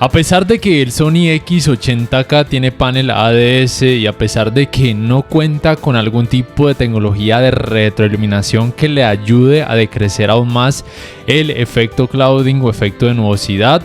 A pesar de que el Sony X80K tiene panel ADS y a pesar de que no cuenta con algún tipo de tecnología de retroiluminación que le ayude a decrecer aún más el efecto clouding o efecto de nubosidad,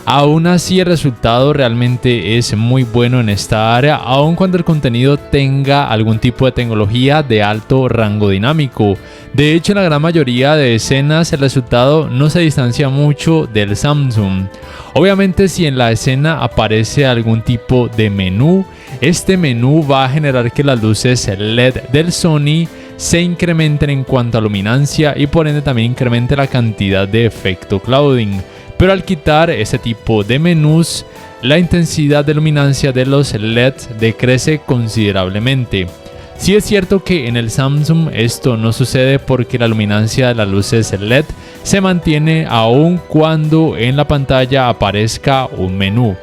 aún así el resultado realmente es muy bueno en esta área, aun cuando el contenido tenga algún tipo de tecnología de alto rango dinámico. De hecho, en la gran mayoría de escenas el resultado no se distancia mucho del Samsung. Obviamente, si en la escena aparece algún tipo de menú, este menú va a generar que las luces LED del Sony se incrementen en cuanto a luminancia y por ende también incremente la cantidad de efecto clouding. Pero al quitar este tipo de menús, la intensidad de luminancia de los LEDs decrece considerablemente. Sí es cierto que en el Samsung esto no sucede porque la luminancia de las luces LED se mantiene aun cuando en la pantalla aparezca un menú.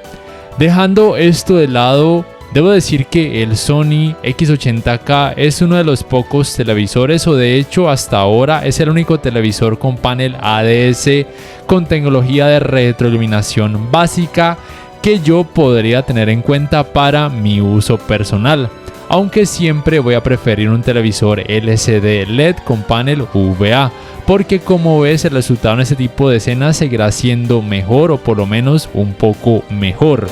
Dejando esto de lado, debo decir que el Sony X80K es uno de los pocos televisores, o de hecho hasta ahora es el único televisor con panel ADS con tecnología de retroiluminación básica que yo podría tener en cuenta para mi uso personal. Aunque siempre voy a preferir un televisor LCD LED con panel VA, porque como ves el resultado en este tipo de escenas seguirá siendo mejor o por lo menos un poco mejor.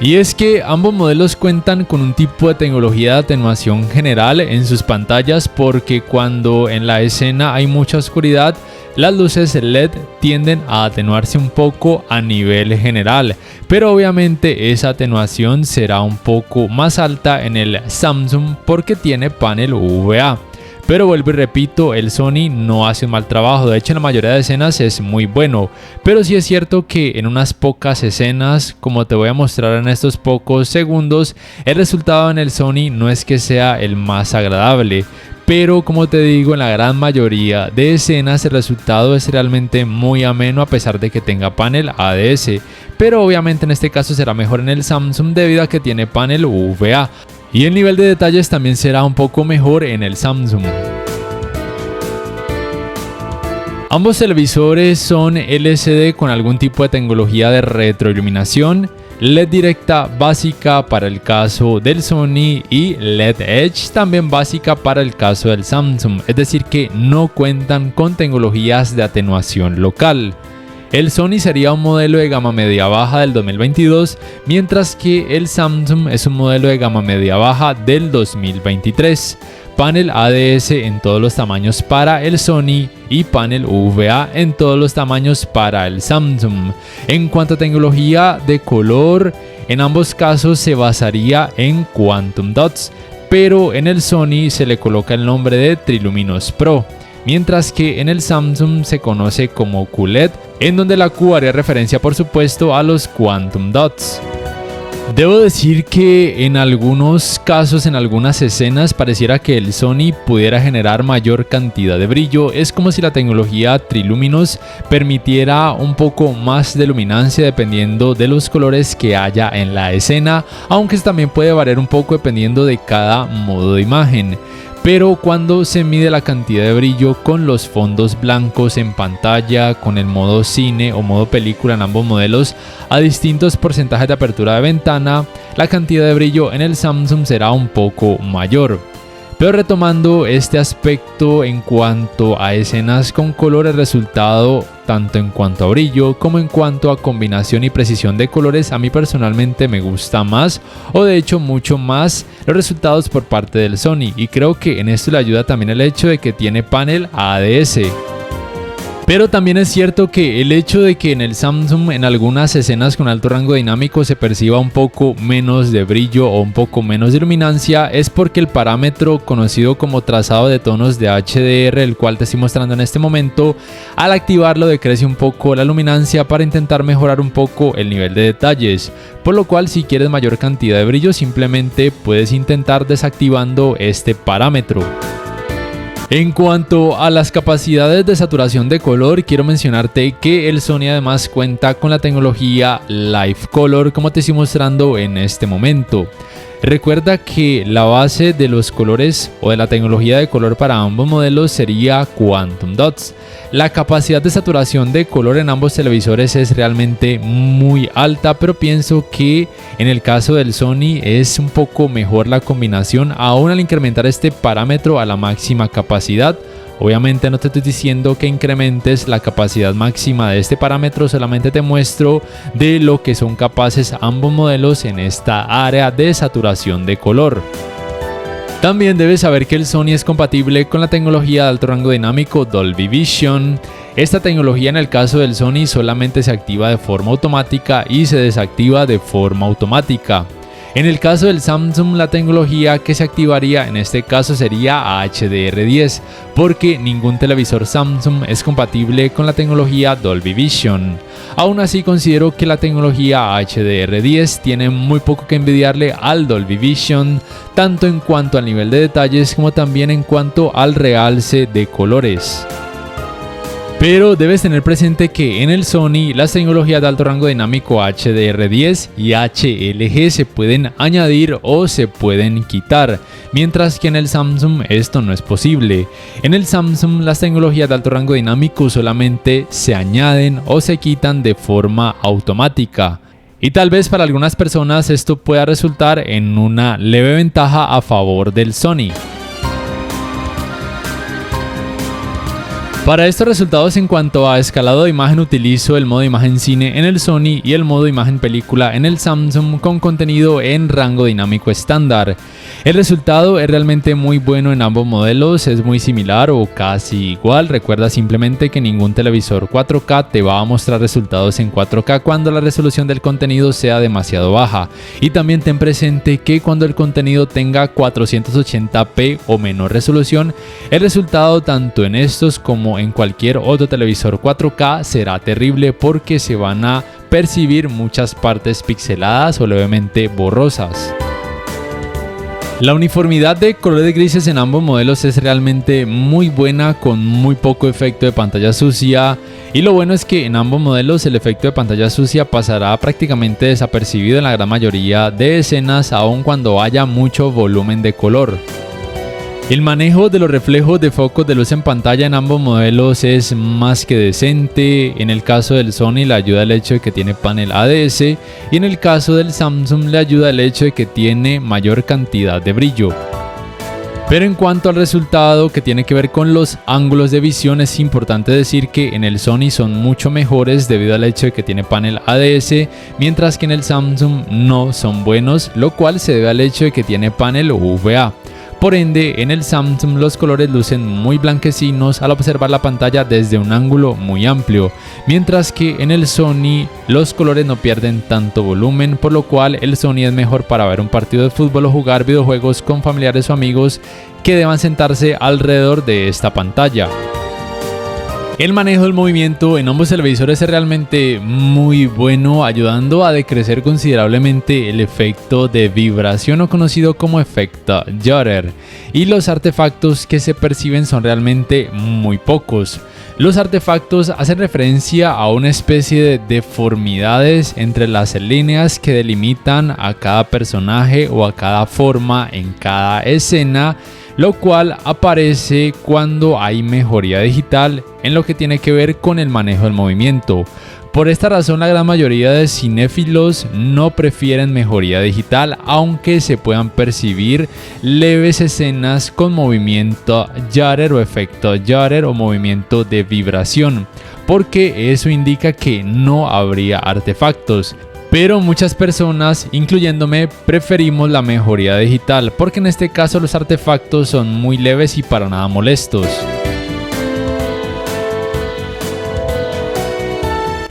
Y es que ambos modelos cuentan con un tipo de tecnología de atenuación general en sus pantallas, porque cuando en la escena hay mucha oscuridad, las luces LED tienden a atenuarse un poco a nivel general, pero obviamente esa atenuación será un poco más alta en el Samsung porque tiene panel VA. Pero vuelvo y repito, el Sony no hace un mal trabajo, de hecho en la mayoría de escenas es muy bueno, pero sí es cierto que en unas pocas escenas, como te voy a mostrar en estos pocos segundos, el resultado en el Sony no es que sea el más agradable. Pero como te digo, en la gran mayoría de escenas el resultado es realmente muy ameno a pesar de que tenga panel ADS. Pero obviamente en este caso será mejor en el Samsung debido a que tiene panel VA. Y el nivel de detalles también será un poco mejor en el Samsung. Ambos televisores son LCD con algún tipo de tecnología de retroiluminación, LED directa básica para el caso del Sony y LED Edge también básica para el caso del Samsung, es decir que no cuentan con tecnologías de atenuación local. El Sony sería un modelo de gama media baja del 2022, mientras que el Samsung es un modelo de gama media baja del 2023. Panel ADS en todos los tamaños para el Sony y panel VA en todos los tamaños para el Samsung. En cuanto a tecnología de color, en ambos casos se basaría en Quantum Dots, pero en el Sony se le coloca el nombre de Triluminos Pro, mientras que en el Samsung se conoce como QLED, en donde la Q haría referencia por supuesto a los Quantum Dots. Debo decir que en algunos casos, en algunas escenas, pareciera que el Sony pudiera generar mayor cantidad de brillo. Es como si la tecnología Triluminos permitiera un poco más de luminancia dependiendo de los colores que haya en la escena, aunque también puede variar un poco dependiendo de cada modo de imagen. Pero cuando se mide la cantidad de brillo con los fondos blancos en pantalla, con el modo cine o modo película en ambos modelos a distintos porcentajes de apertura de ventana, la cantidad de brillo en el Samsung será un poco mayor. Pero retomando este aspecto en cuanto a escenas con color, el resultado tanto en cuanto a brillo como en cuanto a combinación y precisión de colores a mí personalmente me gusta más, o de hecho mucho más, los resultados por parte del Sony, y creo que en esto le ayuda también el hecho de que tiene panel ADS. Pero también es cierto que el hecho de que en el Samsung en algunas escenas con alto rango dinámico se perciba un poco menos de brillo o un poco menos de luminancia es porque el parámetro conocido como trazado de tonos de HDR, el cual te estoy mostrando en este momento, al activarlo decrece un poco la luminancia para intentar mejorar un poco el nivel de detalles, por lo cual si quieres mayor cantidad de brillo simplemente puedes intentar desactivando este parámetro. En cuanto a las capacidades de saturación de color, quiero mencionarte que el Sony además cuenta con la tecnología Live Color, como te estoy mostrando en este momento. Recuerda que la base de los colores o de la tecnología de color para ambos modelos sería Quantum Dots. La capacidad de saturación de color en ambos televisores es realmente muy alta, pero pienso que en el caso del Sony es un poco mejor la combinación, aún al incrementar este parámetro a la máxima capacidad. Obviamente no te estoy diciendo que incrementes la capacidad máxima de este parámetro, solamente te muestro de lo que son capaces ambos modelos en esta área de saturación de color. También debes saber que el Sony es compatible con la tecnología de alto rango dinámico Dolby Vision. Esta tecnología en el caso del Sony solamente se activa de forma automática y se desactiva de forma automática. En el caso del Samsung, la tecnología que se activaría en este caso sería HDR10, porque ningún televisor Samsung es compatible con la tecnología Dolby Vision. Aún así, considero que la tecnología HDR10 tiene muy poco que envidiarle al Dolby Vision, tanto en cuanto al nivel de detalles como también en cuanto al realce de colores. Pero debes tener presente que en el Sony las tecnologías de alto rango dinámico HDR10 y HLG se pueden añadir o se pueden quitar, mientras que en el Samsung esto no es posible. En el Samsung las tecnologías de alto rango dinámico solamente se añaden o se quitan de forma automática. Y tal vez para algunas personas esto pueda resultar en una leve ventaja a favor del Sony. Para estos resultados en cuanto a escalado de imagen utilizo el modo imagen cine en el Sony y el modo imagen película en el Samsung con contenido en rango dinámico estándar. El resultado es realmente muy bueno en ambos modelos, es muy similar o casi igual. Recuerda simplemente que ningún televisor 4K te va a mostrar resultados en 4K cuando la resolución del contenido sea demasiado baja. Y también ten presente que cuando el contenido tenga 480p o menor resolución, el resultado tanto en estos como en cualquier otro televisor 4K será terrible porque se van a percibir muchas partes pixeladas o levemente borrosas. La uniformidad de colores grises en ambos modelos es realmente muy buena, con muy poco efecto de pantalla sucia, y lo bueno es que en ambos modelos el efecto de pantalla sucia pasará prácticamente desapercibido en la gran mayoría de escenas, aun cuando haya mucho volumen de color. El manejo de los reflejos de focos de luz en pantalla en ambos modelos es más que decente. En el caso del Sony le ayuda el hecho de que tiene panel ADS y en el caso del Samsung le ayuda el hecho de que tiene mayor cantidad de brillo. Pero en cuanto al resultado que tiene que ver con los ángulos de visión, es importante decir que en el Sony son mucho mejores debido al hecho de que tiene panel ADS, mientras que en el Samsung no son buenos, lo cual se debe al hecho de que tiene panel UVA. Por ende, en el Samsung los colores lucen muy blanquecinos al observar la pantalla desde un ángulo muy amplio, mientras que en el Sony los colores no pierden tanto volumen, por lo cual el Sony es mejor para ver un partido de fútbol o jugar videojuegos con familiares o amigos que deban sentarse alrededor de esta pantalla. El manejo del movimiento en ambos televisores es realmente muy bueno, ayudando a decrecer considerablemente el efecto de vibración o conocido como efecto Jutter, y los artefactos que se perciben son realmente muy pocos. Los artefactos hacen referencia a una especie de deformidades entre las líneas que delimitan a cada personaje o a cada forma en cada escena, lo cual aparece cuando hay mejoría digital en lo que tiene que ver con el manejo del movimiento. Por esta razón, la gran mayoría de cinéfilos no prefieren mejoría digital, aunque se puedan percibir leves escenas con movimiento Jutter o efecto Jutter o movimiento de vibración, porque eso indica que no habría artefactos. Pero muchas personas, incluyéndome, preferimos la mejoría digital, porque en este caso los artefactos son muy leves y para nada molestos.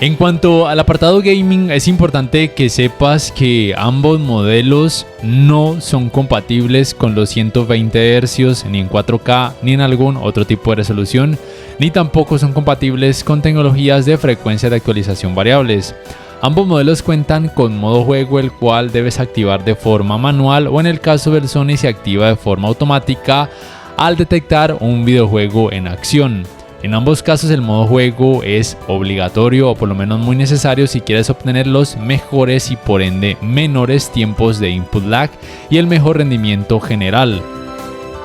En cuanto al apartado gaming, es importante que sepas que ambos modelos no son compatibles con los 120 Hz ni en 4K ni en algún otro tipo de resolución, ni tampoco son compatibles con tecnologías de frecuencia de actualización variables. Ambos modelos cuentan con modo juego, el cual debes activar de forma manual, o en el caso del Sony se activa de forma automática al detectar un videojuego en acción. En ambos casos el modo juego es obligatorio o por lo menos muy necesario si quieres obtener los mejores y por ende menores tiempos de input lag y el mejor rendimiento general.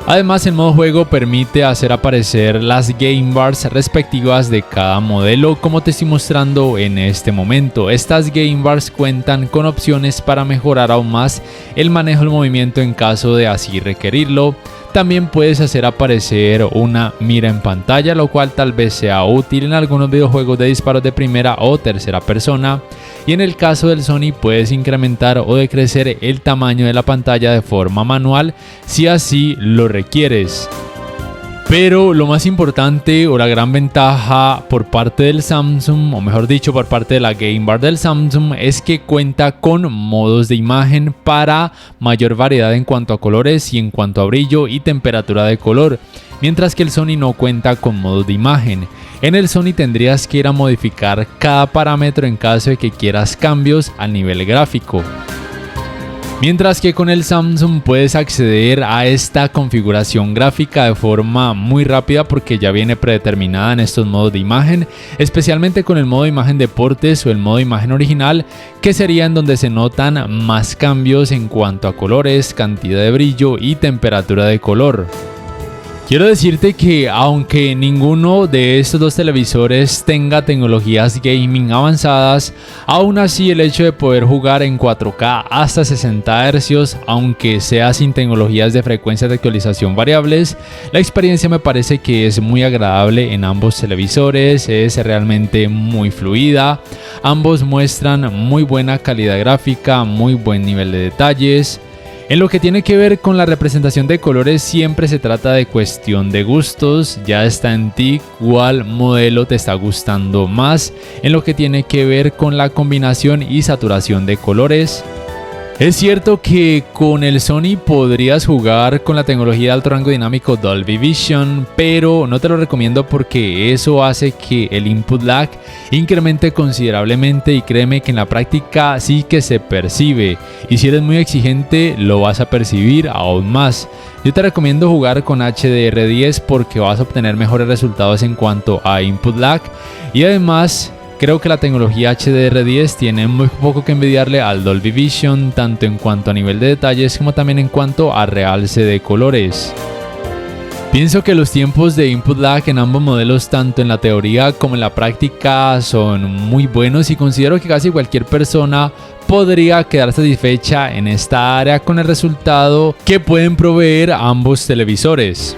Además, el modo juego permite hacer aparecer las game bars respectivas de cada modelo, como te estoy mostrando en este momento. Estas game bars cuentan con opciones para mejorar aún más el manejo del movimiento en caso de así requerirlo. También puedes hacer aparecer una mira en pantalla, lo cual tal vez sea útil en algunos videojuegos de disparos de primera o tercera persona. Y en el caso del Sony puedes incrementar o decrecer el tamaño de la pantalla de forma manual si así lo requieres. Pero lo más importante o la gran ventaja por parte del Samsung, o mejor dicho por parte de la Game Bar del Samsung, es que cuenta con modos de imagen para mayor variedad en cuanto a colores y en cuanto a brillo y temperatura de color, mientras que el Sony no cuenta con modos de imagen. En el Sony tendrías que ir a modificar cada parámetro en caso de que quieras cambios al nivel gráfico. Mientras que con el Samsung puedes acceder a esta configuración gráfica de forma muy rápida porque ya viene predeterminada en estos modos de imagen, especialmente con el modo de imagen deportes o el modo de imagen original, que sería en donde se notan más cambios en cuanto a colores, cantidad de brillo y temperatura de color. Quiero decirte que aunque ninguno de estos dos televisores tenga tecnologías gaming avanzadas, aún así el hecho de poder jugar en 4K hasta 60 Hz, aunque sea sin tecnologías de frecuencia de actualización variables, la experiencia me parece que es muy agradable en ambos televisores, es realmente muy fluida, ambos muestran muy buena calidad gráfica, muy buen nivel de detalles. En lo que tiene que ver con la representación de colores siempre se trata de cuestión de gustos, ya está en ti cuál modelo te está gustando más en lo que tiene que ver con la combinación y saturación de colores. Es cierto que con el Sony podrías jugar con la tecnología de alto rango dinámico Dolby Vision, pero no te lo recomiendo porque eso hace que el input lag incremente considerablemente y créeme que en la práctica sí que se percibe y si eres muy exigente lo vas a percibir aún más. Yo te recomiendo jugar con HDR10 porque vas a obtener mejores resultados en cuanto a input lag y además creo que la tecnología HDR10 tiene muy poco que envidiarle al Dolby Vision, tanto en cuanto a nivel de detalles como también en cuanto a realce de colores. Pienso que los tiempos de input lag en ambos modelos, tanto en la teoría como en la práctica, son muy buenos y considero que casi cualquier persona podría quedar satisfecha en esta área con el resultado que pueden proveer ambos televisores.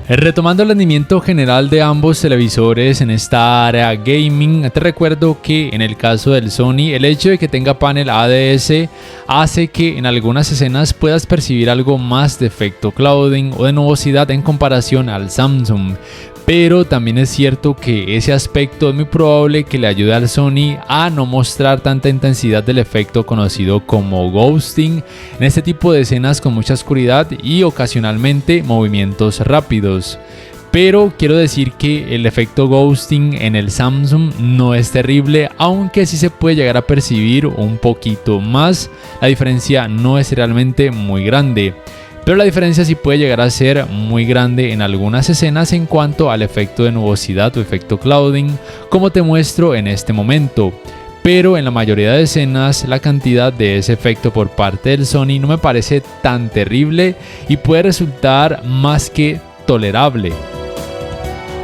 Retomando el rendimiento general de ambos televisores en esta área gaming, te recuerdo que en el caso del Sony, el hecho de que tenga panel ADS hace que en algunas escenas puedas percibir algo más de efecto clouding o de nubosidad en comparación al Samsung. Pero también es cierto que ese aspecto es muy probable que le ayude al Sony a no mostrar tanta intensidad del efecto conocido como ghosting en este tipo de escenas con mucha oscuridad y ocasionalmente movimientos rápidos. Pero quiero decir que el efecto ghosting en el Samsung no es terrible, aunque sí se puede llegar a percibir un poquito más. La diferencia no es realmente muy grande. Pero la diferencia sí puede llegar a ser muy grande en algunas escenas en cuanto al efecto de nubosidad o efecto clouding, como te muestro en este momento. Pero en la mayoría de escenas la cantidad de ese efecto por parte del Sony no me parece tan terrible y puede resultar más que tolerable.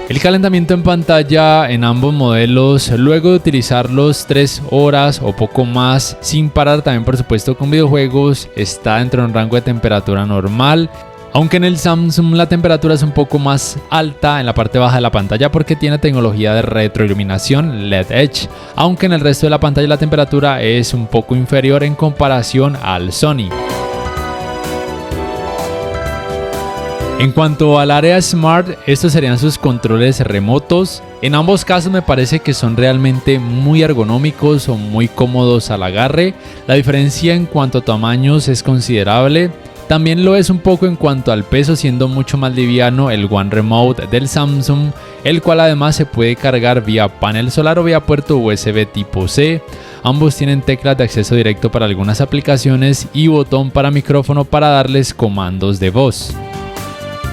El calentamiento en pantalla en ambos modelos, luego de utilizarlos 3 horas o poco más sin parar, también por supuesto con videojuegos, está dentro de un rango de temperatura normal. Aunque en el Samsung la temperatura es un poco más alta en la parte baja de la pantalla porque tiene tecnología de retroiluminación LED Edge, aunque en el resto de la pantalla la temperatura es un poco inferior en comparación al Sony. En cuanto al área Smart, estos serían sus controles remotos. En ambos casos me parece que son realmente muy ergonómicos o muy cómodos al agarre. La diferencia en cuanto a tamaños es considerable. También lo es un poco en cuanto al peso, siendo mucho más liviano el One Remote del Samsung, el cual además se puede cargar vía panel solar o vía puerto USB tipo C. Ambos tienen teclas de acceso directo para algunas aplicaciones y botón para micrófono para darles comandos de voz.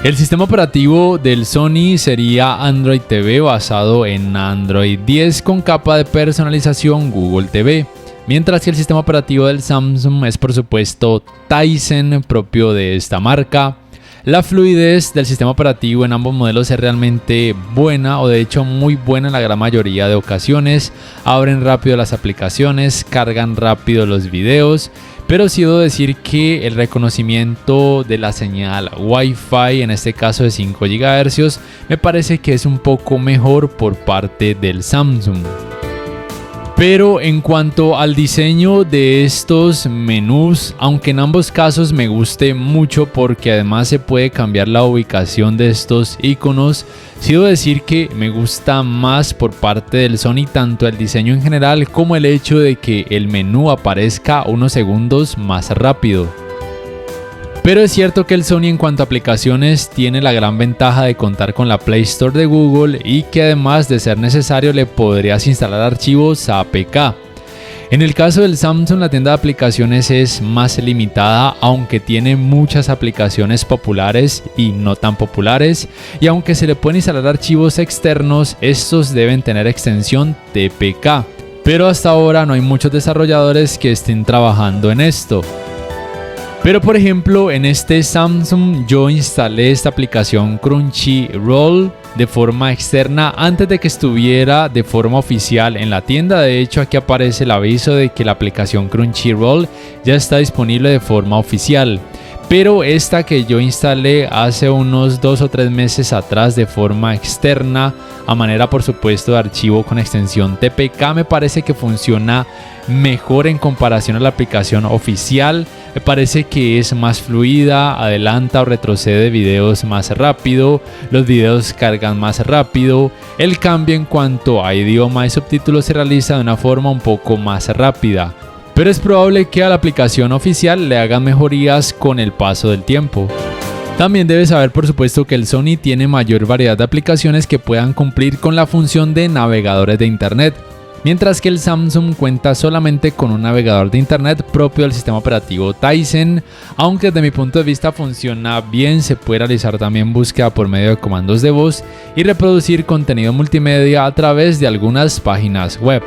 El sistema operativo del Sony sería Android TV basado en Android 10 con capa de personalización Google TV, mientras que el sistema operativo del Samsung es por supuesto Tizen, propio de esta marca. La fluidez del sistema operativo en ambos modelos es realmente buena, o de hecho muy buena en la gran mayoría de ocasiones. Abren rápido las aplicaciones, cargan rápido los videos, pero sí debo decir que el reconocimiento de la señal Wi-Fi, en este caso de 5 GHz, me parece que es un poco mejor por parte del Samsung. Pero en cuanto al diseño de estos menús, aunque en ambos casos me guste mucho porque además se puede cambiar la ubicación de estos iconos, sí debo decir que me gusta más por parte del Sony tanto el diseño en general como el hecho de que el menú aparezca unos segundos más rápido. Pero es cierto que el Sony en cuanto a aplicaciones tiene la gran ventaja de contar con la Play Store de Google y que además de ser necesario le podrías instalar archivos APK. En el caso del Samsung, la tienda de aplicaciones es más limitada, aunque tiene muchas aplicaciones populares y no tan populares, y aunque se le pueden instalar archivos externos, estos deben tener extensión TPK, pero hasta ahora no hay muchos desarrolladores que estén trabajando en esto. Pero por ejemplo, en este Samsung yo instalé esta aplicación Crunchyroll de forma externa antes de que estuviera de forma oficial en la tienda. De hecho, aquí aparece el aviso de que la aplicación Crunchyroll ya está disponible de forma oficial. Pero esta que yo instalé hace unos 2 o 3 meses atrás de forma externa, a manera por supuesto de archivo con extensión TPK, me parece que funciona mejor en comparación a la aplicación oficial. Me parece que es más fluida, adelanta o retrocede videos más rápido, los videos cargan más rápido, el cambio en cuanto a idioma y subtítulos se realiza de una forma un poco más rápida. Pero es probable que a la aplicación oficial le hagan mejorías con el paso del tiempo. También debes saber por supuesto que el Sony tiene mayor variedad de aplicaciones que puedan cumplir con la función de navegadores de internet, mientras que el Samsung cuenta solamente con un navegador de internet propio del sistema operativo Tizen, aunque desde mi punto de vista funciona bien. Se puede realizar también búsqueda por medio de comandos de voz y reproducir contenido multimedia a través de algunas páginas web.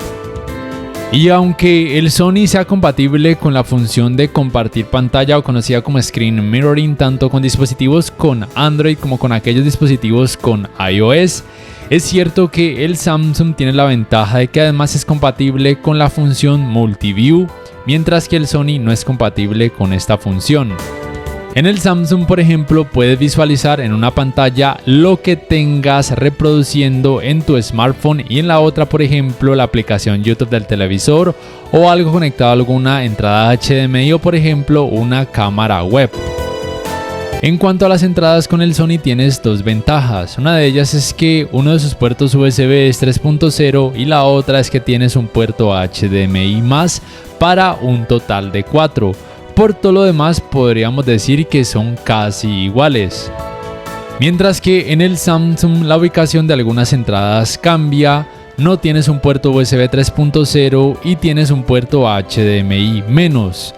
Y aunque el Sony sea compatible con la función de compartir pantalla o conocida como Screen Mirroring tanto con dispositivos con Android como con aquellos dispositivos con iOS, es cierto que el Samsung tiene la ventaja de que además es compatible con la función Multiview, mientras que el Sony no es compatible con esta función. En el Samsung, por ejemplo, puedes visualizar en una pantalla lo que tengas reproduciendo en tu smartphone y en la otra, por ejemplo, la aplicación YouTube del televisor o algo conectado a alguna entrada HDMI o, por ejemplo, una cámara web. En cuanto a las entradas con el Sony tienes dos ventajas. Una de ellas es que uno de sus puertos USB es 3.0 y la otra es que tienes un puerto HDMI más para un total de 4. Por todo lo demás podríamos decir que son casi iguales. Mientras que en el Samsung la ubicación de algunas entradas cambia, no tienes un puerto USB 3.0 y tienes un puerto HDMI menos.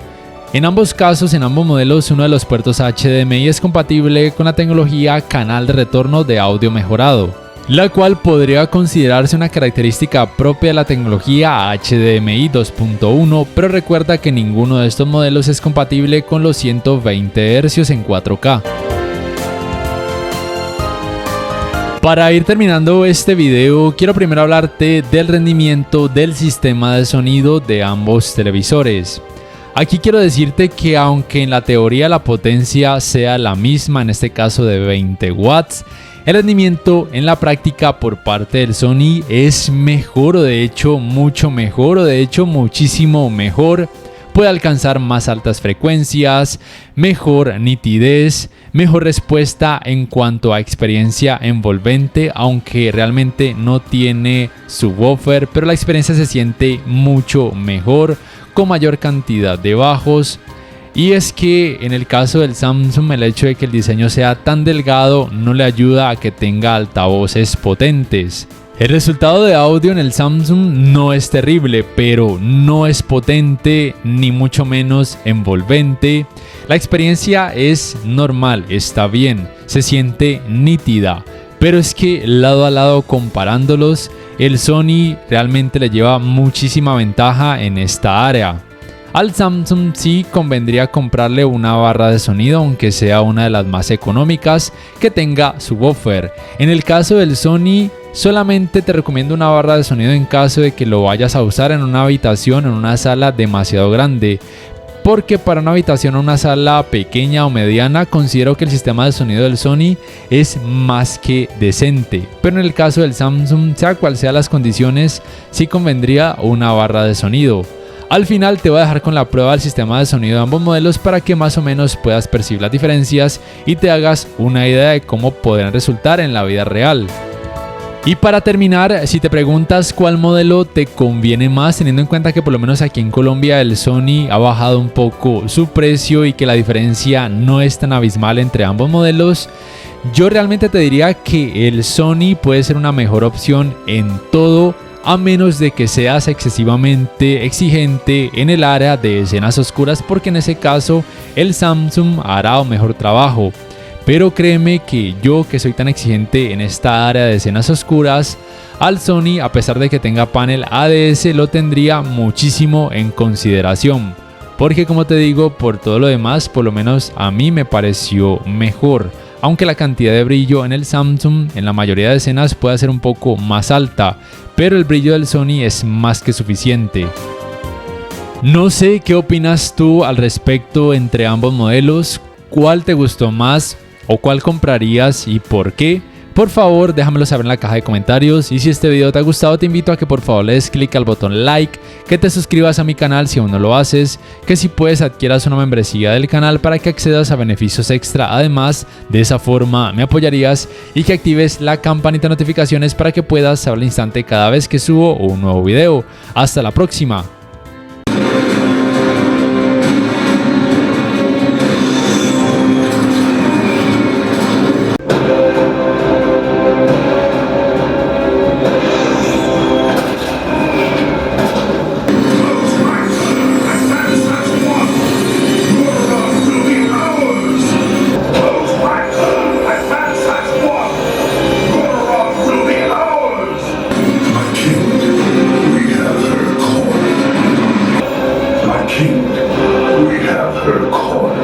En ambos casos, en ambos modelos, uno de los puertos HDMI es compatible con la tecnología canal de retorno de audio mejorado, la cual podría considerarse una característica propia de la tecnología HDMI 2.1, pero recuerda que ninguno de estos modelos es compatible con los 120 Hz en 4K. Para ir terminando este video, quiero primero hablarte del rendimiento del sistema de sonido de ambos televisores. Aquí quiero decirte que aunque en la teoría la potencia sea la misma, en este caso de 20 watts, el rendimiento en la práctica por parte del Sony es mejor, o de hecho mucho mejor, o de hecho muchísimo mejor. Puede alcanzar más altas frecuencias, mejor nitidez, mejor respuesta en cuanto a experiencia envolvente, aunque realmente no tiene subwoofer, pero la experiencia se siente mucho mejor, con mayor cantidad de bajos. Y es que en el caso del Samsung, el hecho de que el diseño sea tan delgado no le ayuda a que tenga altavoces potentes. El resultado de audio en el Samsung no es terrible, pero no es potente ni mucho menos envolvente. La experiencia es normal, está bien, se siente nítida, pero es que lado a lado comparándolos, el Sony realmente le lleva muchísima ventaja en esta área. Al Samsung sí convendría comprarle una barra de sonido, aunque sea una de las más económicas, que tenga subwoofer. En el caso del Sony, solamente te recomiendo una barra de sonido en caso de que lo vayas a usar en una habitación o en una sala demasiado grande. Porque para una habitación o una sala pequeña o mediana considero que el sistema de sonido del Sony es más que decente. Pero en el caso del Samsung, sea cual sea las condiciones, sí convendría una barra de sonido. Al final te voy a dejar con la prueba del sistema de sonido de ambos modelos para que más o menos puedas percibir las diferencias y te hagas una idea de cómo podrán resultar en la vida real. Y para terminar, si te preguntas cuál modelo te conviene más, teniendo en cuenta que por lo menos aquí en Colombia el Sony ha bajado un poco su precio y que la diferencia no es tan abismal entre ambos modelos, yo realmente te diría que el Sony puede ser una mejor opción en todo, a menos de que seas excesivamente exigente en el área de escenas oscuras, porque en ese caso el Samsung hará un mejor trabajo. Pero créeme que yo, que soy tan exigente en esta área de escenas oscuras, al Sony, a pesar de que tenga panel ADS, lo tendría muchísimo en consideración. Porque como te digo, por todo lo demás, por lo menos a mí me pareció mejor. Aunque la cantidad de brillo en el Samsung en la mayoría de escenas puede ser un poco más alta, pero el brillo del Sony es más que suficiente. No sé qué opinas tú al respecto entre ambos modelos, cuál te gustó más o cuál comprarías y por qué. Por favor, déjamelo saber en la caja de comentarios, y si este video te ha gustado te invito a que por favor le des clic al botón like, que te suscribas a mi canal si aún no lo haces, que si puedes adquieras una membresía del canal para que accedas a beneficios extra. Además, de esa forma me apoyarías, y que actives la campanita de notificaciones para que puedas saber al instante cada vez que subo un nuevo video. Hasta la próxima. We have her call.